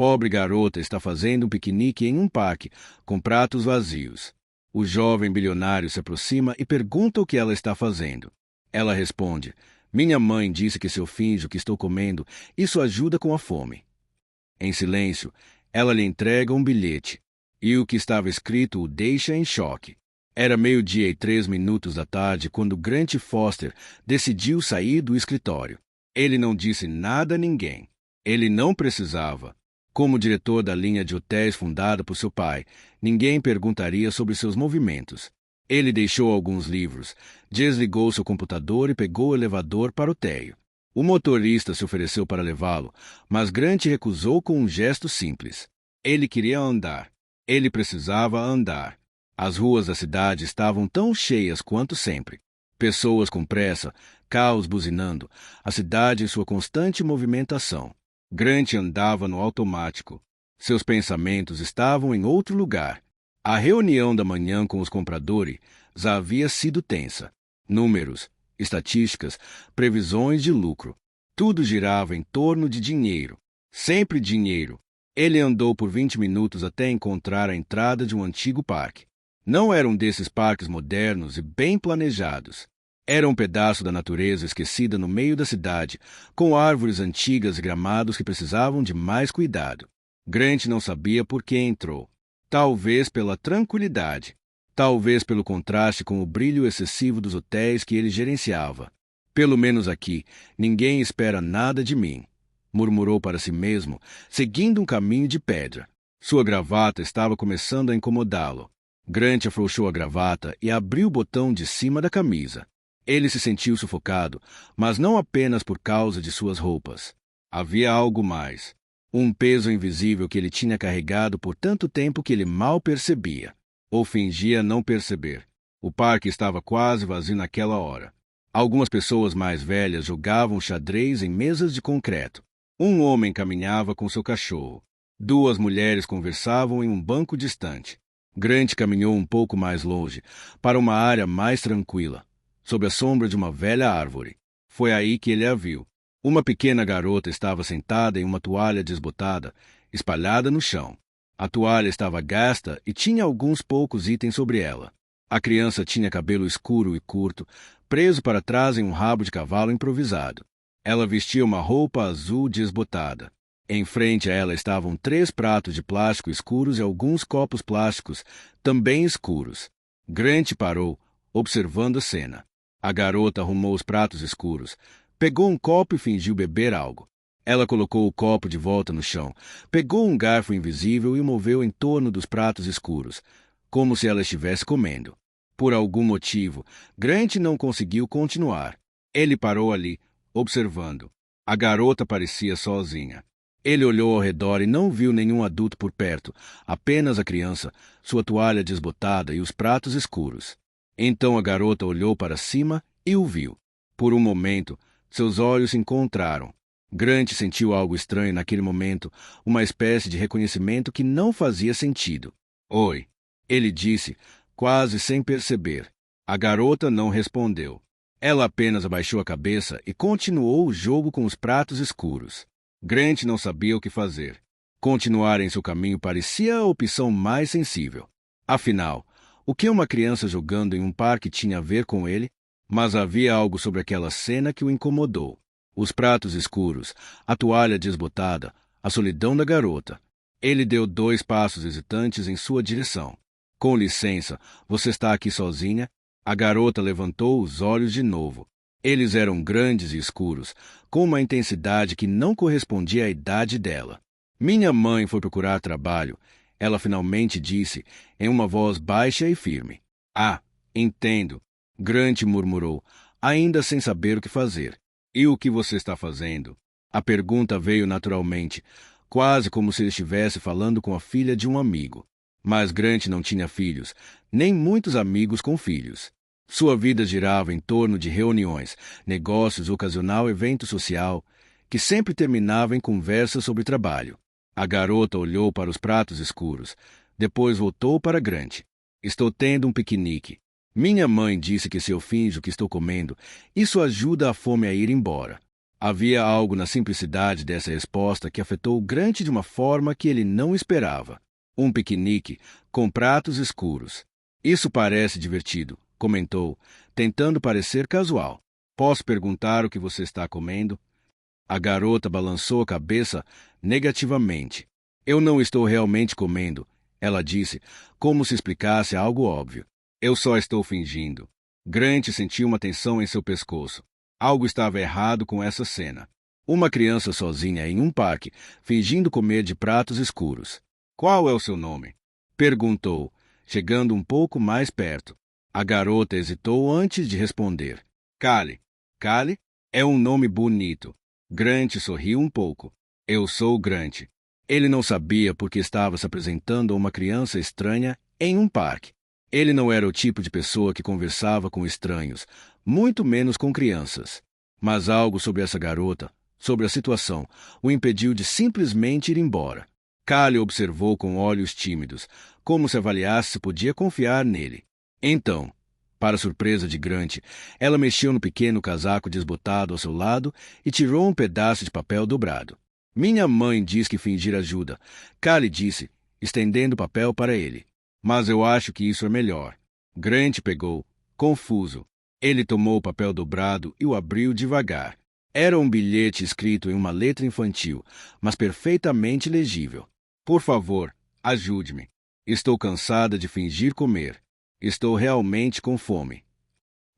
pobre garota está fazendo um piquenique em um parque, com pratos vazios. O jovem bilionário se aproxima e pergunta o que ela está fazendo. Ela responde: minha mãe disse que se eu finjo que estou comendo, isso ajuda com a fome. Em silêncio, ela lhe entrega um bilhete, e o que estava escrito o deixa em choque. Era 12:03 da tarde quando Grant Foster decidiu sair do escritório. Ele não disse nada a ninguém. Ele não precisava. Como diretor da linha de hotéis fundada por seu pai, ninguém perguntaria sobre seus movimentos. Ele deixou alguns livros, desligou seu computador e pegou o elevador para o térreo. O motorista se ofereceu para levá-lo, mas Grant recusou com um gesto simples. Ele queria andar. Ele precisava andar. As ruas da cidade estavam tão cheias quanto sempre. Pessoas com pressa, carros buzinando, a cidade em sua constante movimentação. Grant andava no automático. Seus pensamentos estavam em outro lugar. A reunião da manhã com os compradores já havia sido tensa. Números, estatísticas, previsões de lucro. Tudo girava em torno de dinheiro. Sempre dinheiro. Ele andou por 20 minutos até encontrar a entrada de um antigo parque. Não era um desses parques modernos e bem planejados. Era um pedaço da natureza esquecida no meio da cidade, com árvores antigas e gramados que precisavam de mais cuidado. Grant não sabia por que entrou. Talvez pela tranquilidade. Talvez pelo contraste com o brilho excessivo dos hotéis que ele gerenciava. Pelo menos aqui, ninguém espera nada de mim, murmurou para si mesmo, seguindo um caminho de pedra. Sua gravata estava começando a incomodá-lo. Grant afrouxou a gravata e abriu o botão de cima da camisa. Ele se sentiu sufocado, mas não apenas por causa de suas roupas. Havia algo mais. Um peso invisível que ele tinha carregado por tanto tempo que ele mal percebia. Ou fingia não perceber. O parque estava quase vazio naquela hora. Algumas pessoas mais velhas jogavam xadrez em mesas de concreto. Um homem caminhava com seu cachorro. Duas mulheres conversavam em um banco distante. Grant caminhou um pouco mais longe, para uma área mais tranquila, sob a sombra de uma velha árvore. Foi aí que ele a viu. Uma pequena garota estava sentada em uma toalha desbotada, espalhada no chão. A toalha estava gasta e tinha alguns poucos itens sobre ela. A criança tinha cabelo escuro e curto, preso para trás em um rabo de cavalo improvisado. Ela vestia uma roupa azul desbotada. Em frente a ela estavam 3 pratos de plástico escuros e alguns copos plásticos, também escuros. Grant parou, observando a cena. A garota arrumou os pratos escuros, pegou um copo e fingiu beber algo. Ela colocou o copo de volta no chão, pegou um garfo invisível e o moveu em torno dos pratos escuros, como se ela estivesse comendo. Por algum motivo, Grant não conseguiu continuar. Ele parou ali, observando. A garota parecia sozinha. Ele olhou ao redor e não viu nenhum adulto por perto, apenas a criança, sua toalha desbotada e os pratos escuros. Então a garota olhou para cima e o viu. Por um momento, seus olhos se encontraram. Grant sentiu algo estranho naquele momento, uma espécie de reconhecimento que não fazia sentido. "Oi", ele disse, quase sem perceber. A garota não respondeu. Ela apenas abaixou a cabeça e continuou o jogo com os pratos escuros. Grant não sabia o que fazer. Continuar em seu caminho parecia a opção mais sensível. Afinal, o que uma criança jogando em um parque tinha a ver com ele? Mas havia algo sobre aquela cena que o incomodou. Os pratos escuros, a toalha desbotada, a solidão da garota. Ele deu 2 passos hesitantes em sua direção. "Com licença, você está aqui sozinha?" A garota levantou os olhos de novo. Eles eram grandes e escuros, com uma intensidade que não correspondia à idade dela. "Minha mãe foi procurar trabalho", ela finalmente disse, em uma voz baixa e firme. "Ah, entendo", Grant murmurou, ainda sem saber o que fazer. "E o que você está fazendo?" A pergunta veio naturalmente, quase como se ele estivesse falando com a filha de um amigo. Mas Grant não tinha filhos, nem muitos amigos com filhos. Sua vida girava em torno de reuniões, negócios, ocasional evento social, que sempre terminava em conversas sobre trabalho. A garota olhou para os pratos escuros, depois voltou para Grant. "Estou tendo um piquenique. Minha mãe disse que se eu finjo que estou comendo, isso ajuda a fome a ir embora." Havia algo na simplicidade dessa resposta que afetou Grant de uma forma que ele não esperava. Um piquenique com pratos escuros. Isso parece divertido, comentou, tentando parecer casual. Posso perguntar o que você está comendo? A garota balançou a cabeça negativamente. Eu não estou realmente comendo, ela disse, como se explicasse algo óbvio. Eu só estou fingindo. Grant sentiu uma tensão em seu pescoço. Algo estava errado com essa cena. Uma criança sozinha em um parque, fingindo comer de pratos escuros. Qual é o seu nome? Perguntou, chegando um pouco mais perto. A garota hesitou antes de responder. Callie. Callie? É um nome bonito. Grant sorriu um pouco. Eu sou Grant. Ele não sabia porque estava se apresentando a uma criança estranha em um parque. Ele não era o tipo de pessoa que conversava com estranhos, muito menos com crianças. Mas algo sobre essa garota, sobre a situação, o impediu de simplesmente ir embora. Callie observou com olhos tímidos, como se avaliasse se podia confiar nele. Então, para surpresa de Grant, ela mexeu no pequeno casaco desbotado ao seu lado e tirou um pedaço de papel dobrado. Minha mãe diz que fingir ajuda, Callie disse, estendendo o papel para ele. Mas eu acho que isso é melhor. Grant pegou, confuso. Ele tomou o papel dobrado e o abriu devagar. Era um bilhete escrito em uma letra infantil, mas perfeitamente legível. Por favor, ajude-me. Estou cansada de fingir comer. Estou realmente com fome.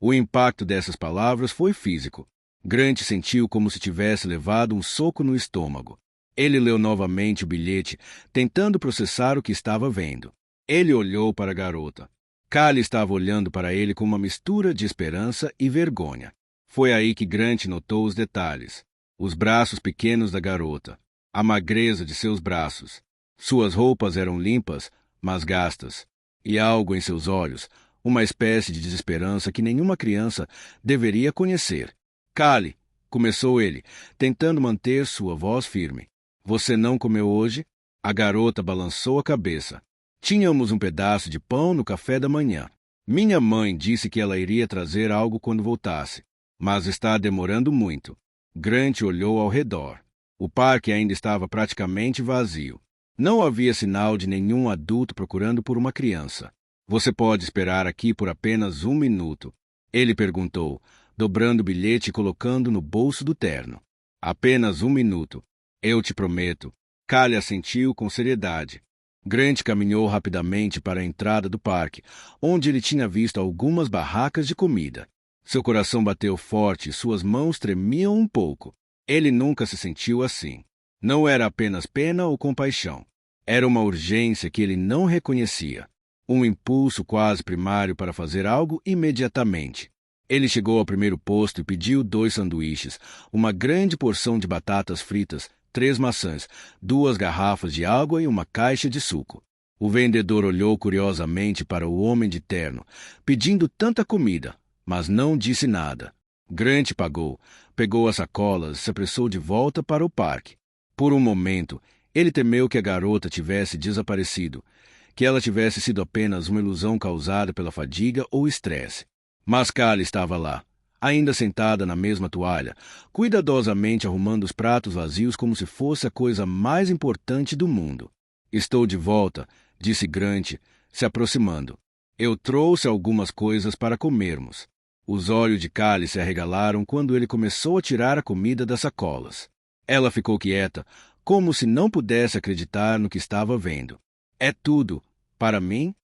O impacto dessas palavras foi físico. Grant sentiu como se tivesse levado um soco no estômago. Ele leu novamente o bilhete, tentando processar o que estava vendo. Ele olhou para a garota. Callie estava olhando para ele com uma mistura de esperança e vergonha. Foi aí que Grant notou os detalhes. Os braços pequenos da garota. A magreza de seus braços. Suas roupas eram limpas, mas gastas. E algo em seus olhos, uma espécie de desesperança que nenhuma criança deveria conhecer. Callie, começou ele, tentando manter sua voz firme. Você não comeu hoje? A garota balançou a cabeça. Tínhamos um pedaço de pão no café da manhã. Minha mãe disse que ela iria trazer algo quando voltasse, mas está demorando muito. Grant olhou ao redor. O parque ainda estava praticamente vazio. Não havia sinal de nenhum adulto procurando por uma criança. Você pode esperar aqui por apenas 1 minuto? Ele perguntou, dobrando o bilhete e colocando no bolso do terno. Apenas 1 minuto. Eu te prometo. Callie assentiu com seriedade. Grant caminhou rapidamente para a entrada do parque, onde ele tinha visto algumas barracas de comida. Seu coração bateu forte e suas mãos tremiam um pouco. Ele nunca se sentiu assim. Não era apenas pena ou compaixão. Era uma urgência que ele não reconhecia. Um impulso quase primário para fazer algo imediatamente. Ele chegou ao primeiro posto e pediu 2 sanduíches, uma grande porção de batatas fritas, 3 maçãs, 2 garrafas de água e uma caixa de suco. O vendedor olhou curiosamente para o homem de terno, pedindo tanta comida, mas não disse nada. Grant pagou, pegou as sacolas e se apressou de volta para o parque. Por um momento, ele temeu que a garota tivesse desaparecido, que ela tivesse sido apenas uma ilusão causada pela fadiga ou estresse. Mas Callie estava lá, ainda sentada na mesma toalha, cuidadosamente arrumando os pratos vazios como se fosse a coisa mais importante do mundo. Estou de volta, disse Grant, se aproximando. Eu trouxe algumas coisas para comermos. Os olhos de Callie se arregalaram quando ele começou a tirar a comida das sacolas. Ela ficou quieta, como se não pudesse acreditar no que estava vendo. É tudo, para mim?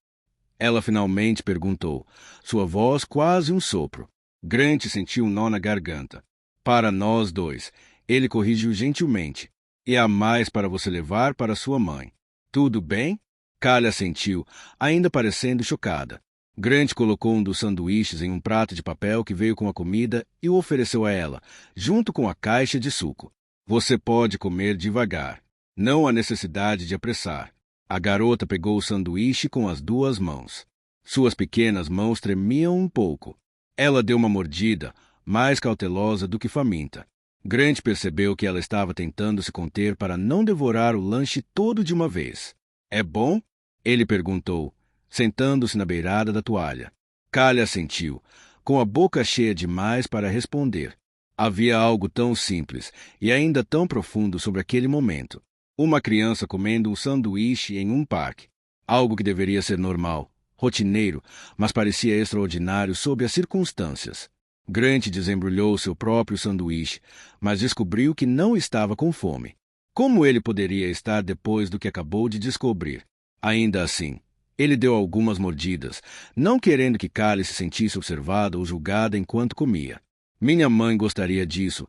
Ela finalmente perguntou, sua voz quase um sopro. Grant sentiu um nó na garganta. Para nós 2, ele corrigiu gentilmente. E há mais para você levar para sua mãe. Tudo bem? Callie assentiu, ainda parecendo chocada. Grant colocou um dos sanduíches em um prato de papel que veio com a comida e o ofereceu a ela, junto com a caixa de suco. Você pode comer devagar. Não há necessidade de apressar. A garota pegou o sanduíche com as 2 mãos. Suas pequenas mãos tremiam um pouco. Ela deu uma mordida, mais cautelosa do que faminta. Grant percebeu que ela estava tentando se conter para não devorar o lanche todo de uma vez. É bom? Ele perguntou, sentando-se na beirada da toalha. Callie assentiu, com a boca cheia demais para responder. Havia algo tão simples e ainda tão profundo sobre aquele momento. Uma criança comendo um sanduíche em um parque. Algo que deveria ser normal, rotineiro, mas parecia extraordinário sob as circunstâncias. Grant desembrulhou seu próprio sanduíche, mas descobriu que não estava com fome. Como ele poderia estar depois do que acabou de descobrir? Ainda assim, ele deu algumas mordidas, não querendo que Callie se sentisse observada ou julgada enquanto comia. Minha mãe gostaria disso,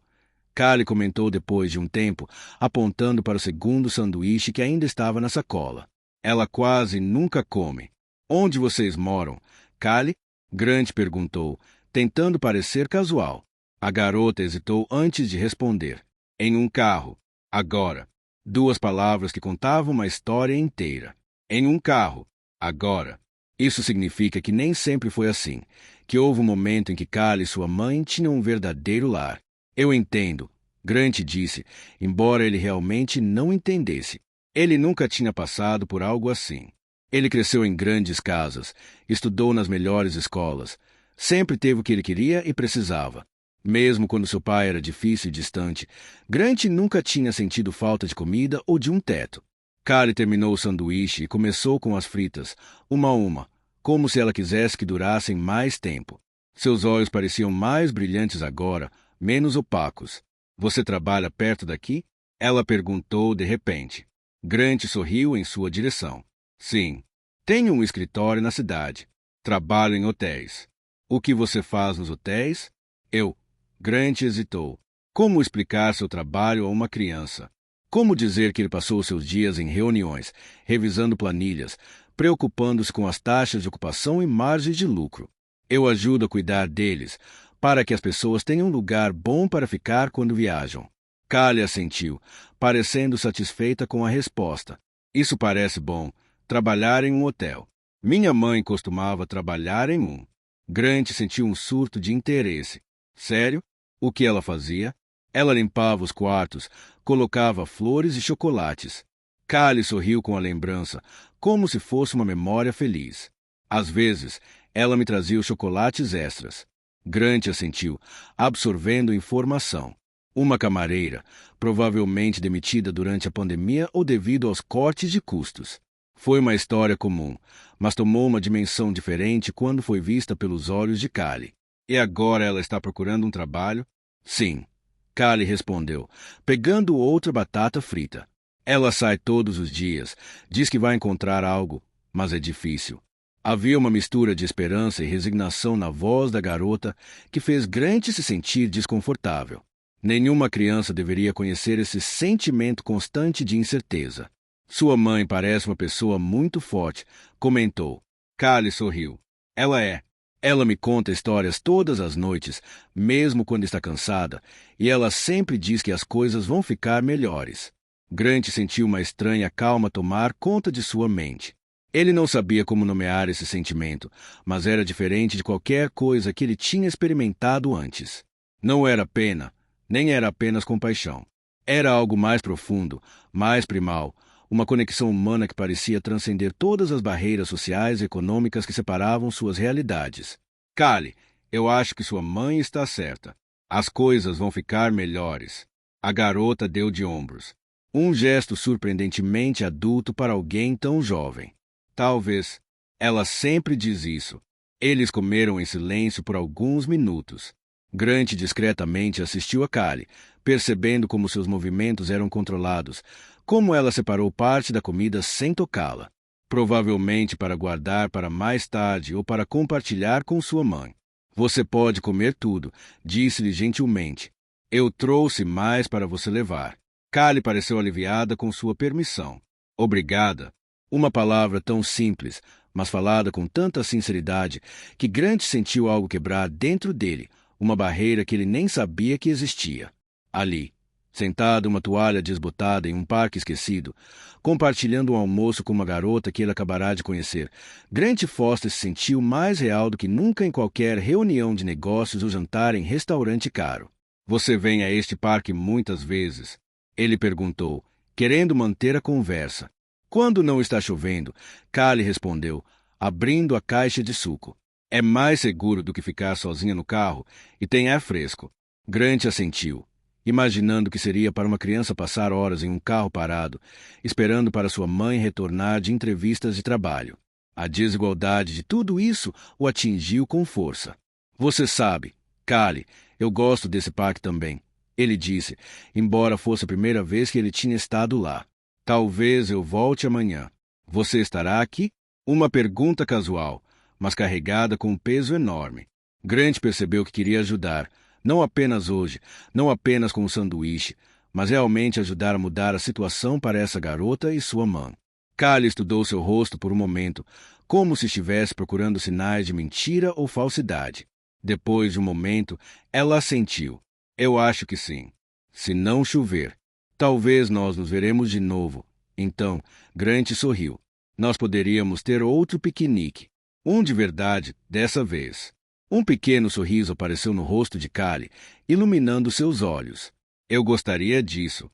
Callie comentou depois de um tempo, apontando para o segundo sanduíche que ainda estava na sacola. Ela quase nunca come. Onde vocês moram? Callie? Grant perguntou, tentando parecer casual. A garota hesitou antes de responder. Em um carro. Agora. Duas palavras que contavam uma história inteira. Em um carro. Agora. Isso significa que nem sempre foi assim, que houve um momento em que Callie e sua mãe tinham um verdadeiro lar. Eu entendo, Grant disse, embora ele realmente não entendesse. Ele nunca tinha passado por algo assim. Ele cresceu em grandes casas, estudou nas melhores escolas, sempre teve o que ele queria e precisava. Mesmo quando seu pai era difícil e distante, Grant nunca tinha sentido falta de comida ou de um teto. Callie terminou o sanduíche e começou com as fritas, uma a uma, como se ela quisesse que durassem mais tempo. Seus olhos pareciam mais brilhantes agora, menos opacos. Você trabalha perto daqui? Ela perguntou de repente. Grant sorriu em sua direção. Sim. Tenho um escritório na cidade. Trabalho em hotéis. O que você faz nos hotéis? Eu. Grant hesitou. Como explicar seu trabalho a uma criança? Como dizer que ele passou seus dias em reuniões, revisando planilhas, preocupando-se com as taxas de ocupação e margens de lucro? Eu ajudo a cuidar deles, para que as pessoas tenham um lugar bom para ficar quando viajam. Callie assentiu, parecendo satisfeita com a resposta. Isso parece bom, trabalhar em um hotel. Minha mãe costumava trabalhar em um. Grant sentiu um surto de interesse. Sério? O que ela fazia? Ela limpava os quartos, colocava flores e chocolates. Callie sorriu com a lembrança, como se fosse uma memória feliz. Às vezes, ela me trazia os chocolates extras. Grant assentiu, absorvendo informação. Uma camareira, provavelmente demitida durante a pandemia ou devido aos cortes de custos. Foi uma história comum, mas tomou uma dimensão diferente quando foi vista pelos olhos de Callie. E agora ela está procurando um trabalho? Sim. Callie respondeu, pegando outra batata frita. Ela sai todos os dias, diz que vai encontrar algo, mas é difícil. Havia uma mistura de esperança e resignação na voz da garota que fez Grant se sentir desconfortável. Nenhuma criança deveria conhecer esse sentimento constante de incerteza. Sua mãe parece uma pessoa muito forte, comentou. Callie sorriu. Ela é. Ela me conta histórias todas as noites, mesmo quando está cansada, e ela sempre diz que as coisas vão ficar melhores. Grant sentiu uma estranha calma tomar conta de sua mente. Ele não sabia como nomear esse sentimento, mas era diferente de qualquer coisa que ele tinha experimentado antes. Não era pena, nem era apenas compaixão. Era algo mais profundo, mais primal, uma conexão humana que parecia transcender todas as barreiras sociais e econômicas que separavam suas realidades. Callie, eu acho que sua mãe está certa. As coisas vão ficar melhores. A garota deu de ombros. Um gesto surpreendentemente adulto para alguém tão jovem. Talvez. Ela sempre diz isso. Eles comeram em silêncio por alguns minutos. Grant discretamente assistiu a Callie, percebendo como seus movimentos eram controlados, como ela separou parte da comida sem tocá-la, provavelmente para guardar para mais tarde ou para compartilhar com sua mãe. Você pode comer tudo, disse-lhe gentilmente. Eu trouxe mais para você levar. Callie pareceu aliviada com sua permissão. Obrigada. Uma palavra tão simples, mas falada com tanta sinceridade, que Grant sentiu algo quebrar dentro dele, uma barreira que ele nem sabia que existia. Ali, sentado uma toalha desbotada em um parque esquecido, compartilhando um almoço com uma garota que ele acabará de conhecer, Grant Foster se sentiu mais real do que nunca em qualquer reunião de negócios ou jantar em restaurante caro. Você vem a este parque muitas vezes? Ele perguntou, querendo manter a conversa. Quando não está chovendo, Callie respondeu, abrindo a caixa de suco. É mais seguro do que ficar sozinha no carro e tem ar fresco. Grant assentiu, imaginando que seria para uma criança passar horas em um carro parado, esperando para sua mãe retornar de entrevistas de trabalho. A desigualdade de tudo isso o atingiu com força. Você sabe, Callie, eu gosto desse parque também, ele disse, embora fosse a primeira vez que ele tinha estado lá. Talvez eu volte amanhã. Você estará aqui? Uma pergunta casual, mas carregada com um peso enorme. Grant percebeu que queria ajudar, não apenas hoje, não apenas com o sanduíche, mas realmente ajudar a mudar a situação para essa garota e sua mãe. Callie estudou seu rosto por um momento, como se estivesse procurando sinais de mentira ou falsidade. Depois de um momento, ela assentiu. Eu acho que sim. Se não chover. Talvez nós nos veremos de novo. Então, Grant sorriu. Nós poderíamos ter outro piquenique. Um de verdade, dessa vez. Um pequeno sorriso apareceu no rosto de Callie, iluminando seus olhos. Eu gostaria disso.